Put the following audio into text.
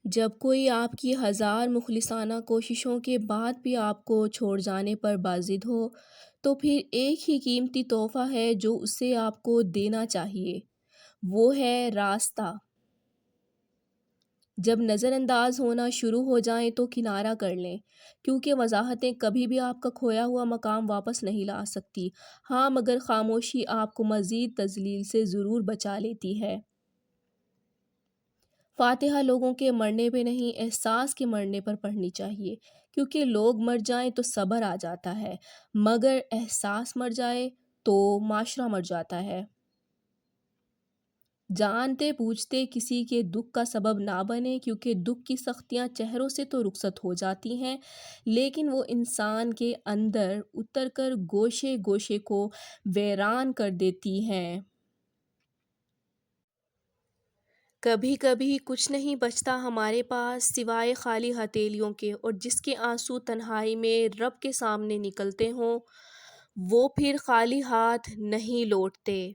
جب کوئی آپ کی ہزار مخلصانہ کوششوں کے بعد بھی آپ کو چھوڑ جانے پر باضد ہو، تو پھر ایک ہی قیمتی تحفہ ہے جو اسے آپ کو دینا چاہیے، وہ ہے راستہ۔ جب نظر انداز ہونا شروع ہو جائیں تو کنارہ کر لیں، کیونکہ وضاحتیں کبھی بھی آپ کا کھویا ہوا مقام واپس نہیں لا سکتی۔ ہاں، مگر خاموشی آپ کو مزید تذلیل سے ضرور بچا لیتی ہے۔ فاتحہ لوگوں کے مرنے پہ نہیں، احساس کے مرنے پر پڑھنی چاہیے، کیونکہ لوگ مر جائیں تو صبر آ جاتا ہے، مگر احساس مر جائے تو معاشرہ مر جاتا ہے۔ جانتے بوجھتے کسی کے دکھ کا سبب نہ بنے، کیونکہ دکھ کی سختیاں چہروں سے تو رخصت ہو جاتی ہیں، لیکن وہ انسان کے اندر اتر کر گوشے گوشے کو ویران کر دیتی ہیں۔ کبھی کبھی کچھ نہیں بچتا ہمارے پاس سوائے خالی ہتھیلیوں کے، اور جس کے آنسو تنہائی میں رب کے سامنے نکلتے ہوں، وہ پھر خالی ہاتھ نہیں لوٹتے۔